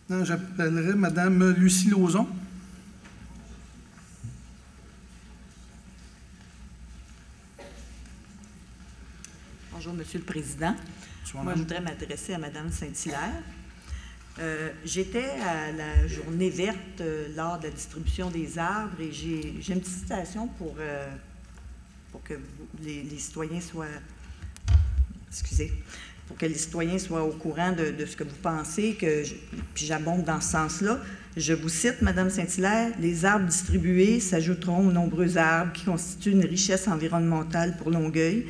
Maintenant, j'appellerai Mme Lucie Lauzon. Bonjour, Monsieur le Président. Bonsoir, moi, je voudrais m'adresser à Mme Saint-Hilaire. J'étais à la journée verte lors de la distribution des arbres et j'ai une petite citation pour que les citoyens soient... Excusez. Pour que les citoyens soient au courant de ce que vous pensez, puis j'abonde dans ce sens-là. Je vous cite, Mme Saint-Hilaire, « Les arbres distribués s'ajouteront aux nombreux arbres qui constituent une richesse environnementale pour Longueuil.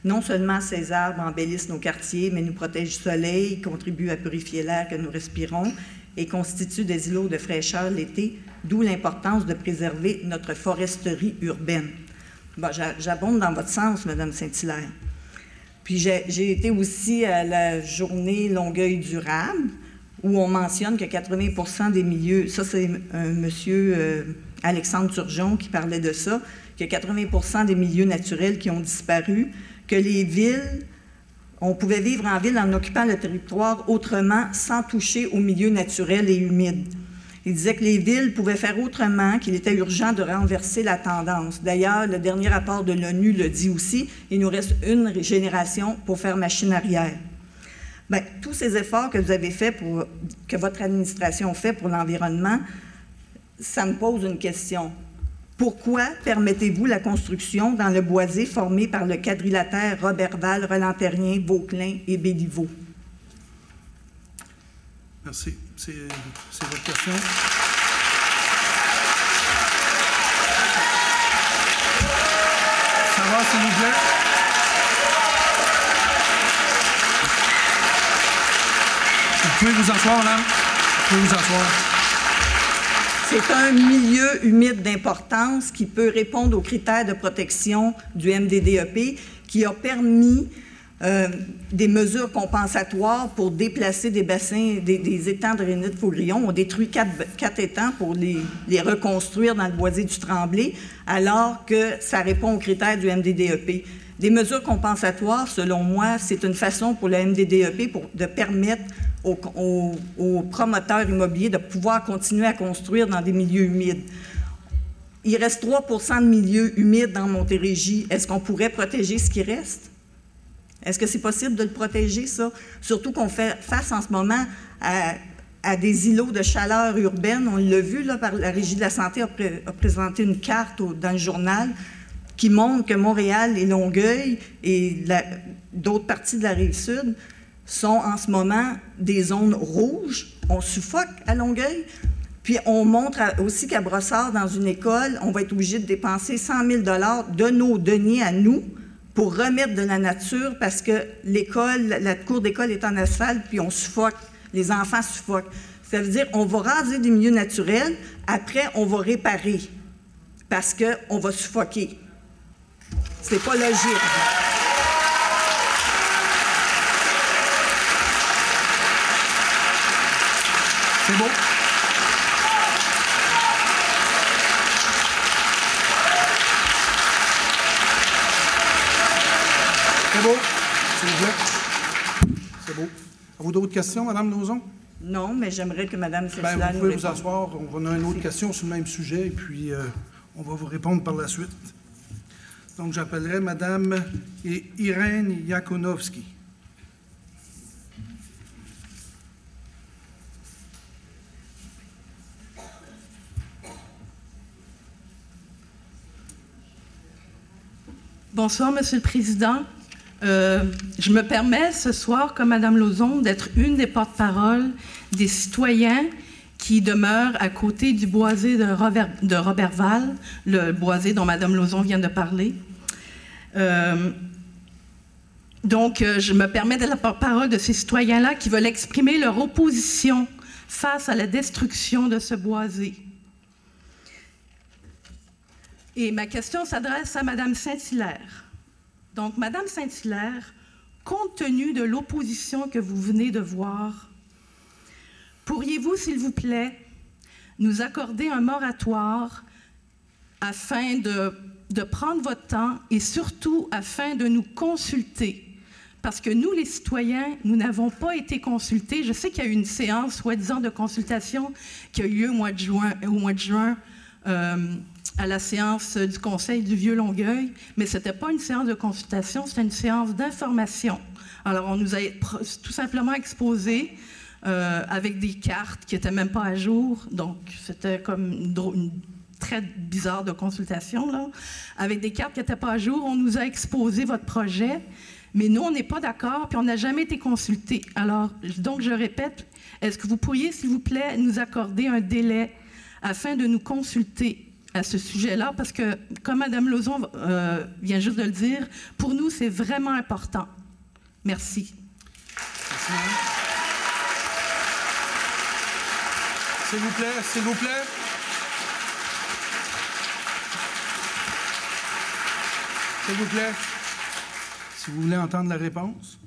Non seulement ces arbres embellissent nos quartiers, mais nous protègent du soleil, contribuent à purifier l'air que nous respirons et constituent des îlots de fraîcheur l'été, d'où l'importance de préserver notre foresterie urbaine. » Bon, j'abonde dans votre sens, Mme Saint-Hilaire. Puis j'ai été aussi à la journée Longueuil durable, où on mentionne que 80 des milieux, ça c'est monsieur Alexandre Turgeon qui parlait de ça, que 80 des milieux naturels qui ont disparu, que les villes, on pouvait vivre en ville en occupant le territoire autrement, sans toucher aux milieux naturels et humides. Il disait que les villes pouvaient faire autrement, qu'il était urgent de renverser la tendance. D'ailleurs, le dernier rapport de l'ONU le dit aussi, il nous reste une génération pour faire machine arrière. Bien, tous ces efforts que vous avez faits, que votre administration fait pour l'environnement, ça me pose une question. Pourquoi permettez-vous la construction dans le boisé formé par le quadrilatère Roberval, Roland-Terrien, Vauclin et Béliveau? Merci. C'est votre question. Ça va, s'il vous plaît? Vous pouvez vous asseoir, madame? Vous pouvez vous asseoir. C'est un milieu humide d'importance qui peut répondre aux critères de protection du MDDEP, qui a permis des mesures compensatoires pour déplacer des bassins, des étangs de Rhénite-Faugrillon. On détruit 4 étangs pour les reconstruire dans le boisé du Tremblay, alors que ça répond aux critères du MDDEP. Des mesures compensatoires, selon moi, c'est une façon pour le MDDEP de permettre aux promoteurs immobiliers de pouvoir continuer à construire dans des milieux humides. Il reste 3 % de milieux humides dans Montérégie. Est-ce qu'on pourrait protéger ce qui reste? Est-ce que c'est possible de le protéger, ça? Surtout qu'on fait face en ce moment à des îlots de chaleur urbaine. On l'a vu, là, par la Régie de la Santé a présenté une carte dans le journal qui montre que Montréal et Longueuil et d'autres parties de la Rive-Sud sont en ce moment des zones rouges. On suffoque à Longueuil. Puis on montre aussi qu'à Brossard, dans une école, on va être obligé de dépenser 100 000 $ de nos deniers à nous pour remettre de la nature parce que la cour d'école est en asphalte, puis on suffoque. Les enfants suffoquent. Ça veut dire qu'on va raser des milieux naturels, après on va réparer parce qu'on va suffoquer. C'est pas logique. C'est beau. C'est beau, s'il vous plaît. C'est beau. Avez-vous d'autres questions, Mme Lauzon? Non, mais j'aimerais que Mme Saint-Hilaire nous vous pouvez réponde. vous asseoir. On a une autre question sur le même sujet, et puis on va vous répondre par la suite. Donc, j'appellerai Mme Irène Yakonovski. Bonsoir, Monsieur le Président. Je me permets ce soir, comme Mme Lauzon, d'être une des porte-paroles des citoyens qui demeurent à côté du boisé de Roberval, le boisé dont Mme Lauzon vient de parler. Donc, je me permets d'être la porte-parole de ces citoyens-là qui veulent exprimer leur opposition face à la destruction de ce boisé. Et ma question s'adresse à Mme Saint-Hilaire. Donc, Mme Saint-Hilaire, compte tenu de l'opposition que vous venez de voir, pourriez-vous, s'il vous plaît, nous accorder un moratoire afin de prendre votre temps et surtout afin de nous consulter? parce que nous, les citoyens, nous n'avons pas été consultés. Je sais qu'il y a eu une séance, soi-disant, de consultation qui a eu lieu au mois de juin à la séance du Conseil du Vieux-Longueuil, mais ce n'était pas une séance de consultation, c'était une séance d'information. Alors, on nous a tout simplement exposé avec des cartes qui n'étaient même pas à jour, donc c'était comme une très bizarre de consultation, là. Avec des cartes qui n'étaient pas à jour, on nous a exposé votre projet, mais nous, on n'est pas d'accord, puis on n'a jamais été consultés. Alors, donc, je répète, est-ce que vous pourriez, s'il vous plaît, nous accorder un délai afin de nous consulter à ce sujet-là? Parce que, comme Mme Lauzon vient juste de le dire, pour nous, c'est vraiment important. Merci. Merci. S'il vous plaît, s'il vous plaît. S'il vous plaît. Si vous voulez entendre la réponse.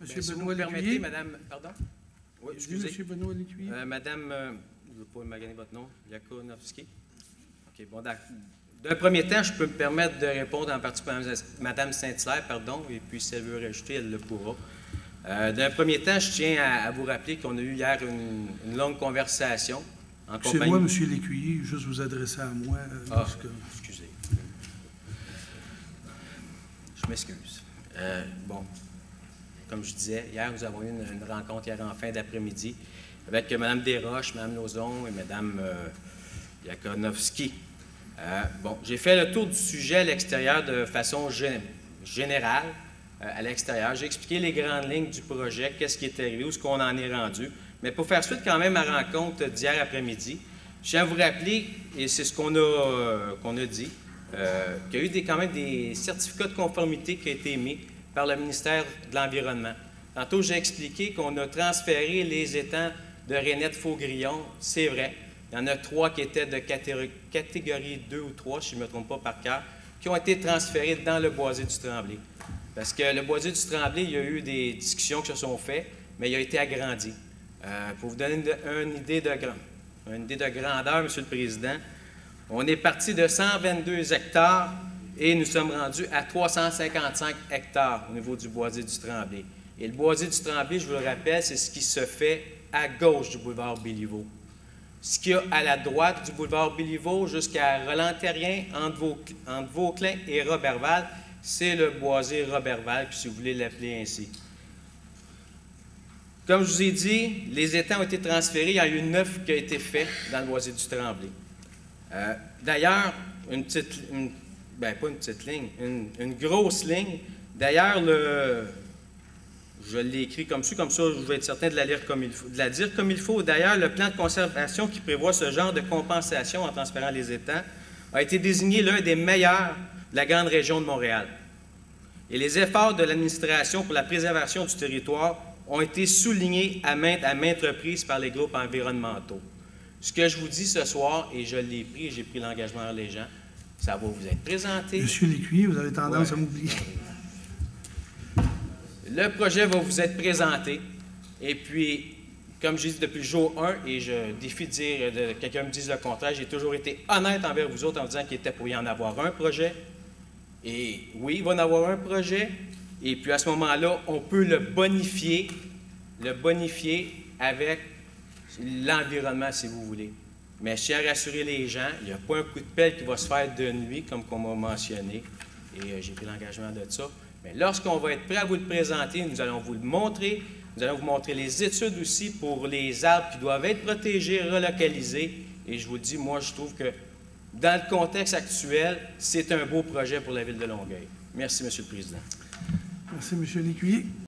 Monsieur Si vous Benoît me permettez, Lécuyer. Madame... Pardon? Oui, excusez. Monsieur Benoît Lécuyer. Madame... je ne veux pas maganer votre nom. Yakonovski. OK, bon, d'un premier temps, je peux me permettre de répondre en particulier à Mme Saint-Hilaire, pardon, et puis si elle veut rajouter, elle le pourra. D'un premier temps, je tiens à vous rappeler qu'on a eu hier une longue conversation en compagnie... Excusez-moi, Monsieur Lécuyer, juste vous adresser à moi. Excusez. Je m'excuse. Bon, comme je disais, hier, nous avons eu une rencontre hier en fin d'après-midi avec Mme Desroches, Mme Lauzon et Mme Yakonovski. Bon, j'ai fait le tour du sujet à l'extérieur de façon générale, à l'extérieur. J'ai expliqué les grandes lignes du projet, qu'est-ce qui est arrivé, où est-ce qu'on en est rendu. Mais pour faire suite quand même à la rencontre d'hier après-midi, je tiens à vous rappeler, et c'est ce qu'on a dit, qu'il y a eu quand même des certificats de conformité qui ont été émis par le ministère de l'Environnement. Tantôt, j'ai expliqué qu'on a transféré les étangs de Rainette-Faugrillon, c'est vrai. Il y en a 3 qui étaient de catégorie 2 ou 3, si je ne me trompe pas par cœur, qui ont été transférés dans le boisé du Tremblay. Parce que le boisé du Tremblay, il y a eu des discussions qui se sont faites, mais il a été agrandi. Pour vous donner une idée de grandeur, Monsieur le Président, on est parti de 122 hectares et nous sommes rendus à 355 hectares au niveau du boisé du Tremblay. Et le boisé du Tremblay, je vous le rappelle, c'est ce qui se fait à gauche du boulevard Béliveau. Ce qu'il y a à la droite du boulevard Béliveau jusqu'à Roland-Terrien, entre Vauclin et Roberval, c'est le boisé Roberval, si vous voulez l'appeler ainsi. Comme je vous ai dit, les étangs ont été transférés. Il y en a eu 9 qui ont été faits dans le boisé du Tremblay. D'ailleurs, pas une petite ligne, une grosse ligne. D'ailleurs, je l'ai écrit comme ça, je vais être certain de la dire comme il faut. D'ailleurs, le plan de conservation qui prévoit ce genre de compensation en transférant les étangs a été désigné l'un des meilleurs de la grande région de Montréal. Et les efforts de l'administration pour la préservation du territoire ont été soulignés à maintes reprises par les groupes environnementaux. Ce que je vous dis ce soir, et je l'ai pris, et j'ai pris l'engagement à les gens, ça va vous être présenté. Monsieur Lécuyer, vous avez tendance à m'oublier. Le projet va vous être présenté, et puis, comme j'ai dit depuis le jour 1, et je défie de dire, quelqu'un me dise le contraire, j'ai toujours été honnête envers vous autres en disant qu'il était pour y en avoir un projet. Et oui, il va en avoir un projet, et puis à ce moment-là, on peut le bonifier avec l'environnement, si vous voulez. Mais je tiens à rassurer les gens, il n'y a pas un coup de pelle qui va se faire de nuit, comme on m'a mentionné, et j'ai pris l'engagement de ça. Mais lorsqu'on va être prêt à vous le présenter, nous allons vous le montrer. Nous allons vous montrer les études aussi pour les arbres qui doivent être protégés, relocalisés. Et je vous dis, moi, je trouve que dans le contexte actuel, c'est un beau projet pour la Ville de Longueuil. Merci, M. le Président. Merci, M. Lécuyer.